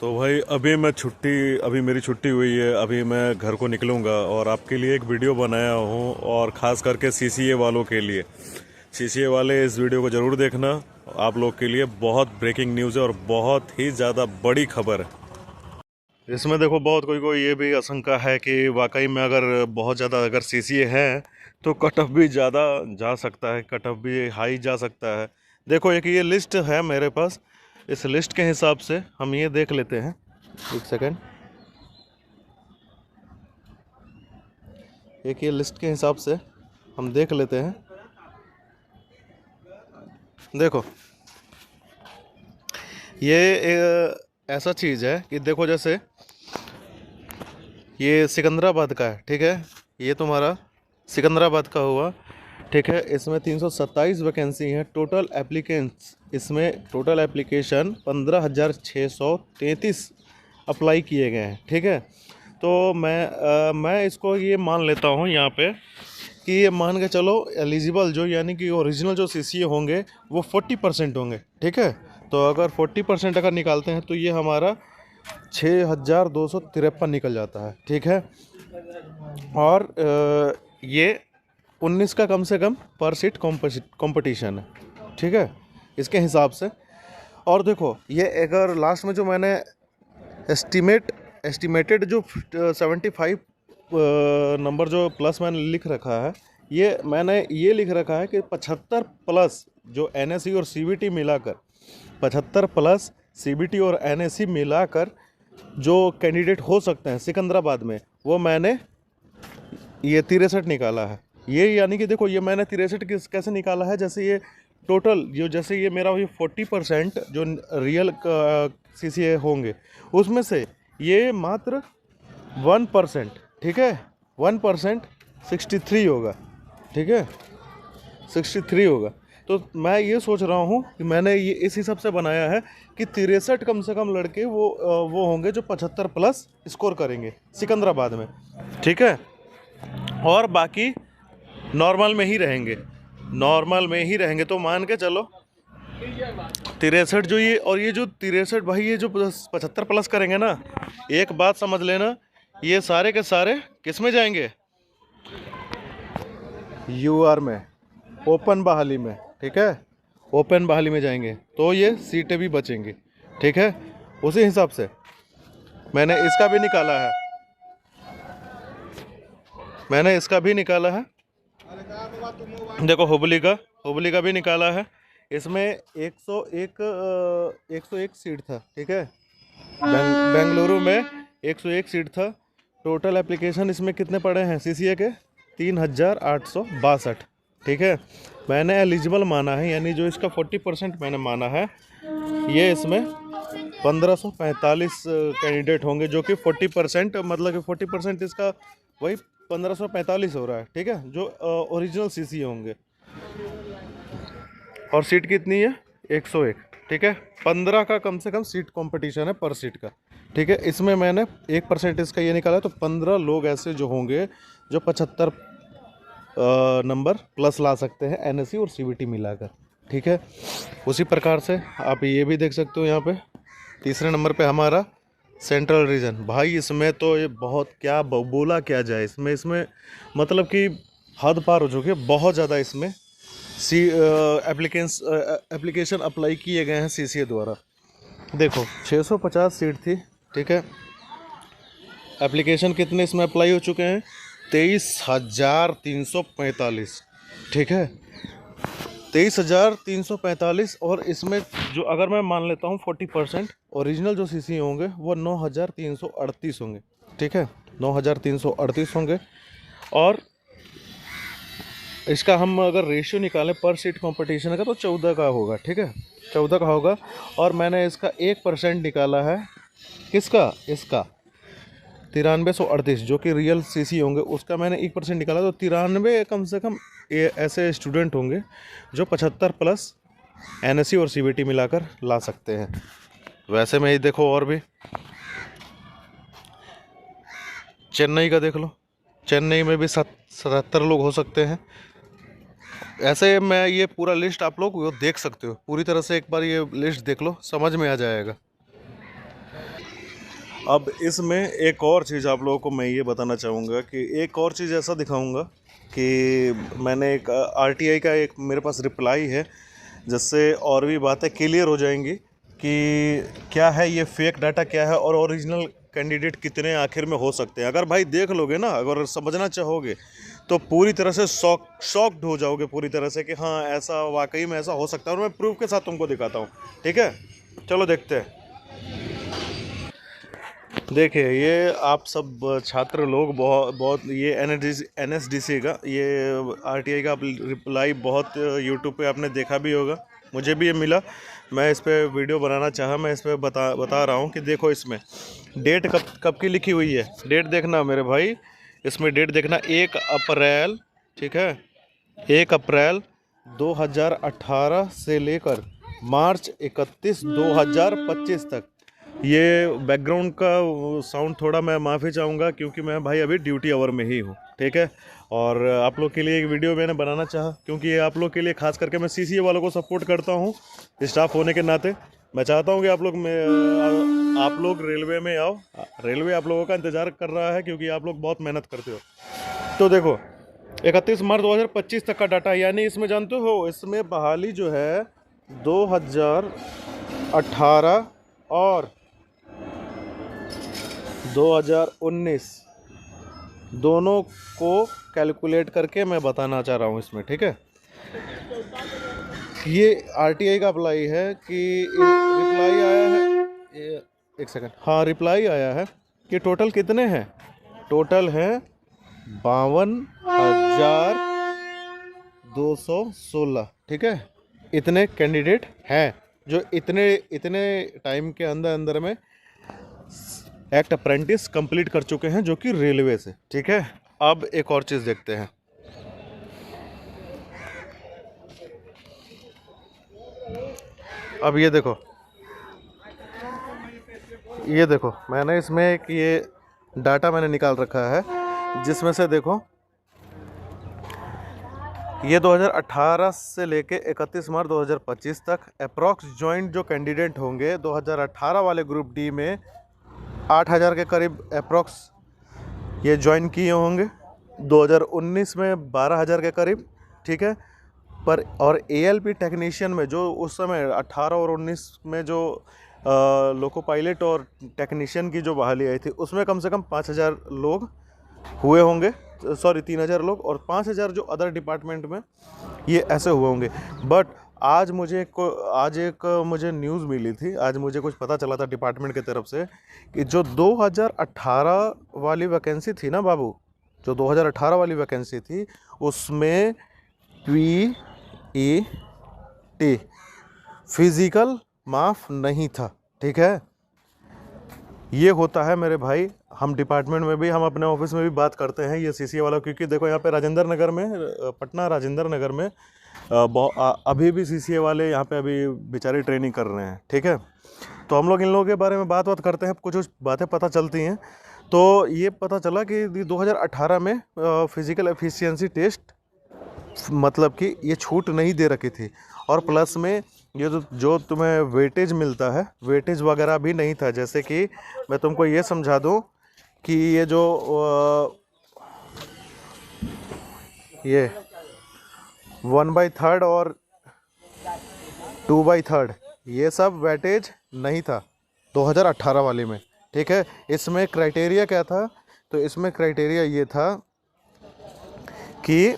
तो भाई अभी मेरी छुट्टी हुई है। अभी मैं घर को निकलूँगा और आपके लिए एक वीडियो बनाया हूँ, और ख़ास करके सीसीए वालों के लिए। सीसीए वाले इस वीडियो को ज़रूर देखना। आप लोग के लिए बहुत ब्रेकिंग न्यूज़ है और बहुत ही ज़्यादा बड़ी खबर है। इसमें देखो, बहुत कोई कोई ये भी आशंका है कि वाकई में अगर बहुत ज़्यादा अगर सीसीए है तो कट ऑफ भी ज़्यादा जा सकता है, कट ऑफ भी हाई जा सकता है। देखो, एक ये लिस्ट है मेरे पास। इस लिस्ट के हिसाब से हम ये देख लेते हैं। एक सेकेंड। एक ये लिस्ट के हिसाब से हम देख लेते हैं। देखो, ये ऐसा चीज़ है कि देखो, जैसे ये सिकंदराबाद का है, ठीक है। ये तुम्हारा सिकंदराबाद का हुआ, ठीक है। इसमें 327 वैकेंसी हैं। टोटल एप्लीकेंट्स, इसमें टोटल एप्लीकेशन 15,633 अप्लाई किए गए हैं, ठीक है। तो मैं इसको ये मान लेता हूँ यहाँ पे कि ये मान के चलो एलिजिबल जो, यानी कि ओरिजिनल जो सीसीए होंगे वो 40% होंगे, ठीक है। तो अगर 40% अगर निकालते हैं तो ये हमारा 6,253 निकल जाता है, ठीक है। और ये 19 का कम से कम पर सीट कंपटीशन है, ठीक है, इसके हिसाब से। और देखो, ये अगर लास्ट में जो मैंने एस्टिमेटेड जो 75 नंबर जो प्लस मैंने लिख रखा है, ये मैंने ये लिख रखा है कि 75 प्लस जो एनएससी और सीबीटी मिलाकर, 75 प्लस सीबीटी और एनएससी मिलाकर जो कैंडिडेट हो सकते हैं सिकंदराबाद में, वो मैंने ये 63 निकाला है। ये यानी कि देखो, ये मैंने 63 कैसे निकाला है, जैसे ये टोटल जो, जैसे ये मेरा वही 40% जो रियल सीसीए होंगे, उसमें से ये मात्र 1%, ठीक है, 1% 63 होगा, ठीक है, 63 होगा। तो मैं ये सोच रहा हूँ कि मैंने ये इस हिसाब से बनाया है कि 63 कम से कम लड़के वो होंगे जो 75 प्लस स्कोर करेंगे सिकंदराबाद में, ठीक है। और बाकी नॉर्मल में ही रहेंगे, नॉर्मल में ही रहेंगे। तो मान के चलो 63 जो ये, और ये जो 63 भाई, ये जो 75 प्लस करेंगे ना, एक बात समझ लेना, ये सारे के सारे किस में जाएंगे? यूआर में, ओपन बहाली में, ठीक है, ओपन बहाली में जाएंगे। तो ये सीटें भी बचेंगी, ठीक है। उसी हिसाब से मैंने इसका भी निकाला है, मैंने इसका भी निकाला है। देखो, हुबली का भी निकाला है। इसमें 101 सीट था, ठीक है। बेंगलुरु में 101 सीट था। टोटल एप्लीकेशन इसमें कितने पड़े हैं सीसीए के? 3,862, ठीक है। मैंने एलिजिबल माना है, यानी जो इसका 40% मैंने माना है, ये इसमें 1,545 कैंडिडेट होंगे, जो कि 40%, मतलब कि 40% इसका वही 1,545 हो रहा है, ठीक है, जो ओरिजिनल सीसीए होंगे। और सीट कितनी है? 101, ठीक है। 15 का कम से कम सीट कंपटीशन है पर सीट का, ठीक है। इसमें मैंने 1% इसका ये निकाला, तो 15 लोग ऐसे जो होंगे जो 75 नंबर प्लस ला सकते हैं एनएससी और सीबीटी मिलाकर, ठीक है। उसी प्रकार से आप ये भी देख सकते हो यहाँ पे तीसरे नंबर पे हमारा सेंट्रल रीजन। भाई, इसमें तो ये बहुत क्या बोला क्या जाए, इसमें मतलब कि हद पार हो चुकी है, बहुत ज़्यादा इसमें एप्लीकेशन अप्लाई किए गए हैं सीसीए द्वारा। देखो, 650 सीट थी, ठीक है। एप्लीकेशन कितने इसमें अप्लाई हो चुके हैं? 23,345, ठीक है, 23,345। और इसमें जो अगर मैं मान लेता हूँ 40% ओरिजिनल जो सीसी होंगे वो 9,338 होंगे, ठीक है, 9,338 होंगे। और इसका हम अगर रेशियो निकालें पर सीट कंपटीशन का, तो 14 का होगा, ठीक है, 14 का होगा। और मैंने इसका 1% निकाला है, किसका? इसका 9338 जो कि रियल सीसी होंगे, उसका मैंने 1% निकाला। तो 93 कम से कम ये ऐसे स्टूडेंट होंगे जो 75 प्लस एनएससी और सीबीटी मिलाकर ला सकते हैं। वैसे में ही देखो, और भी चेन्नई का देख लो, चेन्नई में भी 77 लोग हो सकते हैं। ऐसे मैं ये पूरा लिस्ट आप लोग देख सकते हो पूरी तरह से, एक बार ये लिस्ट देख लो, समझ में आ जाएगा। अब इसमें एक और चीज़ आप लोगों को मैं ये बताना चाहूँगा कि एक और चीज़ ऐसा दिखाऊँगा कि मैंने एक आरटीआई का एक मेरे पास रिप्लाई है, जिससे और भी बातें क्लियर हो जाएंगी कि क्या है ये फेक डाटा क्या है और ओरिजिनल कैंडिडेट कितने आखिर में हो सकते हैं। अगर भाई देख लोगे ना, अगर समझना चाहोगे तो पूरी तरह से शॉक्ड हो जाओगे पूरी तरह से कि हाँ ऐसा वाकई में ऐसा हो सकता है, और मैं प्रूफ के साथ तुमको दिखाता हूँ। ठीक है, चलो देखते हैं। देखिए ये आप सब छात्र लोग बहुत बहुत ये एनएसडीसी का ये आरटीआई का रिप्लाई बहुत यूट्यूब पे आपने देखा भी होगा, मुझे भी ये मिला। मैं इस पे वीडियो बनाना चाहा, मैं इस पे बता रहा हूँ कि देखो इसमें डेट कब कब की लिखी हुई है। डेट देखना मेरे भाई, इसमें डेट देखना 1 अप्रैल, ठीक है, 1 अप्रैल 2018 से लेकर मार्च 31 2025 तक। ये बैकग्राउंड का साउंड थोड़ा मैं माफ़ी चाहूँगा क्योंकि मैं भाई अभी ड्यूटी आवर में ही हूँ, ठीक है। और आप लोग के लिए एक वीडियो मैंने बनाना चाहा क्योंकि ये आप लोग के लिए खास करके मैं सीसीए वालों को सपोर्ट करता हूँ स्टाफ होने के नाते। मैं चाहता हूँ कि आप लोग रेलवे में आओ, रेलवे आप लोगों का इंतज़ार कर रहा है क्योंकि आप लोग बहुत मेहनत करते हो। तो देखो 31 मार्च 2025 तक का डाटा, यानी इसमें जानते हो इसमें बहाली जो है 2018 और 2019 दोनों को कैलकुलेट करके मैं बताना चाह रहा हूँ इसमें, ठीक है। ये आरटीआई का अप्लाई है कि रिप्लाई आया है, एक सेकंड, हाँ रिप्लाई आया है कि टोटल कितने हैं। टोटल है 52,216, ठीक है। इतने कैंडिडेट हैं जो इतने टाइम के अंदर में एक्ट अप्रेंटिस कंप्लीट कर चुके हैं, जो कि रेलवे से, ठीक है। अब एक और चीज़ देखते हैं। अब ये देखो मैंने इसमें एक ये डाटा मैंने निकाल रखा है, जिसमें से देखो ये 2018 से लेके 31 मार्च 2025 तक अप्रॉक्स जॉइंट जो कैंडिडेट होंगे 2018 वाले ग्रुप डी में 8,000 के करीब अप्रॉक्स ये ज्वाइन किए होंगे, 2019 में 12,000 के करीब, ठीक है। पर और एएलपी टेक्नीशियन में जो उस समय 18 और 19 में जो लोको पायलट और टेक्नीशियन की जो बहाली आई थी उसमें कम से कम 5,000 लोग हुए होंगे, सॉरी 3,000 लोग, और 5,000 जो अदर डिपार्टमेंट में ये ऐसे हुए होंगे। बट आज एक मुझे न्यूज़ मिली थी, आज मुझे कुछ पता चला था डिपार्टमेंट की तरफ से कि जो 2018 वाली वैकेंसी थी ना बाबू, जो 2018 वाली वैकेंसी थी उसमें पीईटी फिज़िकल माफ नहीं था, ठीक है। ये होता है मेरे भाई, हम डिपार्टमेंट में भी, हम अपने ऑफिस में भी बात करते हैं ये सीसीए वाला, क्योंकि देखो यहाँ पे राजेंद्र नगर में, पटना राजेंद्र नगर में अभी भी सीसीए वाले यहाँ पे अभी बेचारे ट्रेनिंग कर रहे हैं, ठीक है। तो हम लोग इन लोगों के बारे में बात करते हैं, कुछ बातें पता चलती हैं। तो ये पता चला कि 2018 में फिज़िकल एफिशिएंसी टेस्ट मतलब कि ये छूट नहीं दे रखी थी, और प्लस में ये जो तुम्हें वेटेज मिलता है, वेटेज वगैरह भी नहीं था। जैसे कि मैं तुमको ये समझा दूं कि ये जो ये 1/3 और 2/3 ये सब वेटेज नहीं था 2018 वाले में, ठीक है। इसमें क्राइटेरिया क्या था, तो इसमें क्राइटेरिया ये था कि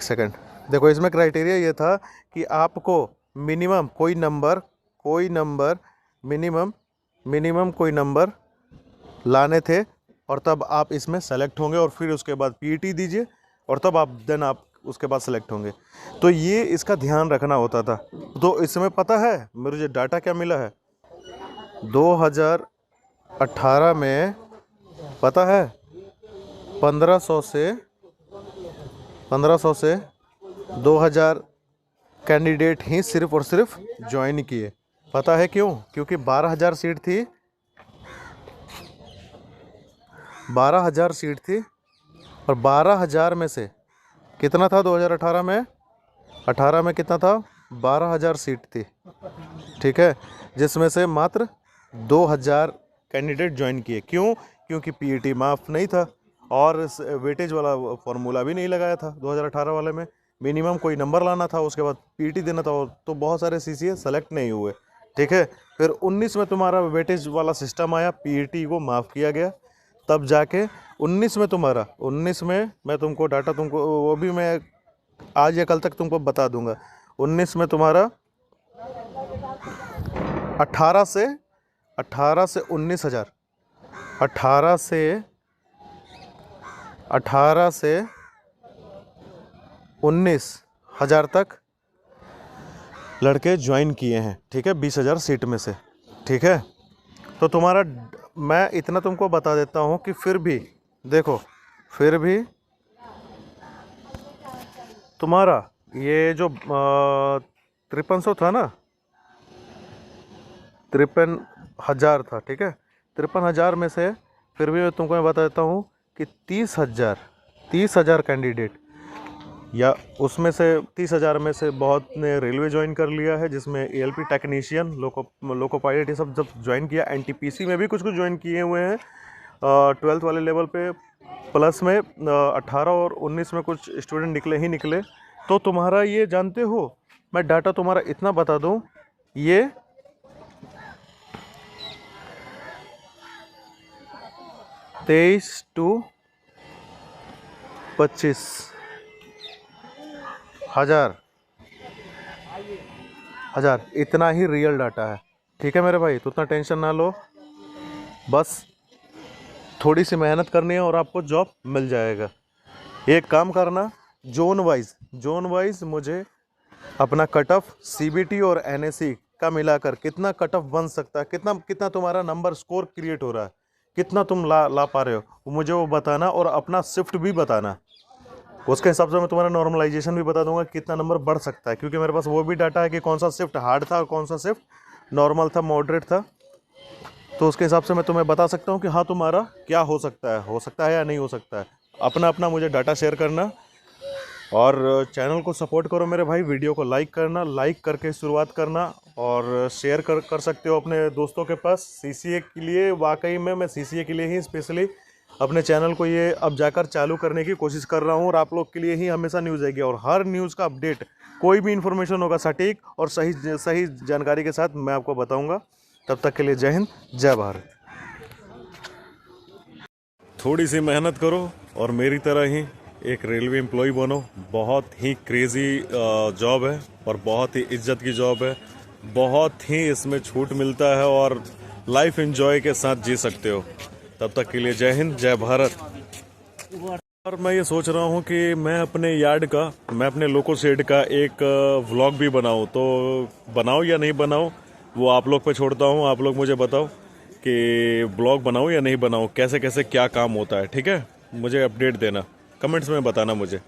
सेकंड देखो, इसमें क्राइटेरिया ये था कि आपको मिनिमम कोई नंबर मिनिमम कोई नंबर लाने थे, और तब आप इसमें सेलेक्ट होंगे, और फिर उसके बाद पीईटी दीजिए, और तब आप उसके बाद सेलेक्ट होंगे। तो ये इसका ध्यान रखना होता था। तो इसमें पता है मुझे डाटा क्या मिला है 2018 में, पता है 1500 से 2,000 कैंडिडेट ही सिर्फ और सिर्फ ज्वाइन किए। पता है क्यों? क्योंकि 12,000 सीट थी, 12,000 सीट थी, और 12,000 में से कितना था 2018 में? 18 में कितना था? 12,000 सीट थी, ठीक है, जिसमें से मात्र 2000 कैंडिडेट ज्वाइन किए। क्यों? क्योंकि पीईटी माफ़ नहीं था और वेटेज वाला फॉर्मूला भी नहीं लगाया था 2018 वाले में। मिनिमम कोई नंबर लाना था, उसके बाद पीईटी देना था, तो बहुत सारे सीसीए सेलेक्ट नहीं हुए। ठीक है, फिर 19 में तुम्हारा वेटेज वाला सिस्टम आया, पीईटी को माफ़ किया गया, तब जाके 19 में तुम्हारा 19 में मैं तुमको डाटा तुमको वो भी मैं आज या कल तक तुमको बता दूंगा। 19 में तुम्हारा 18 से 19,000 18 से 19,000 तक लड़के ज्वाइन किए हैं। ठीक है, 20,000 सीट में से। ठीक है, तो तुम्हारा मैं इतना तुमको बता देता हूँ कि फिर भी देखो, फिर भी तुम्हारा ये जो 5300 था ना, 53,000 था। ठीक है, 53,000 में से फिर भी तुमको मैं बता देता हूँ कि 30,000 कैंडिडेट, या उसमें से 30,000 में से बहुत ने रेलवे ज्वाइन कर लिया है, जिसमें एएलपी टेक्नीशियन, लोको पायलट, ये सब जब ज्वाइन किया। एनटीपीसी में भी कुछ ज्वाइन किए हुए हैं 12th वाले लेवल पे। प्लस में 18 और 19 में कुछ स्टूडेंट निकले। तो तुम्हारा ये जानते हो, मैं डाटा तुम्हारा इतना बता दूं, ये 23 to 25 हजार इतना ही रियल डाटा है। ठीक है मेरे भाई, तो उतना टेंशन ना लो, बस थोड़ी सी मेहनत करनी है और आपको जॉब मिल जाएगा। एक काम करना, जोन वाइज मुझे अपना कट ऑफ सीबीटी और एनएससी का मिलाकर कितना कट ऑफ बन सकता है, कितना तुम्हारा नंबर स्कोर क्रिएट हो रहा है, कितना तुम ला पा रहे हो, मुझे वो बताना, और अपना शिफ्ट भी बताना। उसके हिसाब से मैं तुम्हारा नॉर्मलाइजेशन भी बता दूंगा कितना नंबर बढ़ सकता है, क्योंकि मेरे पास वो भी डाटा है कि कौन सा शिफ्ट हार्ड था और कौन सा शिफ्ट नॉर्मल था, मॉडरेट था। तो उसके हिसाब से मैं तुम्हें बता सकता हूँ कि हाँ तुम्हारा क्या हो सकता है या नहीं हो सकता है। अपना मुझे डाटा शेयर करना और चैनल को सपोर्ट करो मेरे भाई। वीडियो को लाइक करना, लाइक करके शुरुआत करना, और शेयर कर सकते हो अपने दोस्तों के पास सीसीए के लिए। वाकई में मैं सीसीए के लिए ही स्पेशली अपने चैनल को ये अब जाकर चालू करने की कोशिश कर रहा हूँ, और आप लोग के लिए ही हमेशा न्यूज़ आएगी, और हर न्यूज़ का अपडेट, कोई भी इन्फॉर्मेशन होगा सटीक और सही जानकारी के साथ मैं आपको बताऊँगा। तब तक के लिए जय हिंद, जय भारत। थोड़ी सी मेहनत करो और मेरी तरह ही एक रेलवे एम्प्लॉय बनो। बहुत ही क्रेज़ी जॉब है और बहुत ही इज्जत की जॉब है, बहुत ही इसमें छूट मिलता है और लाइफ एंजॉय के साथ जी सकते हो। तब तक के लिए जय हिंद, जय भारत। और मैं ये सोच रहा हूँ कि मैं अपने लोको शेड का एक व्लॉग भी बनाऊँ, तो बनाऊँ या नहीं बनाऊँ वो आप लोग पे छोड़ता हूँ। आप लोग मुझे बताओ कि ब्लॉग बनाऊँ या नहीं बनाऊँ, कैसे क्या काम होता है। ठीक है, मुझे अपडेट देना, कमेंट्स में बताना मुझे।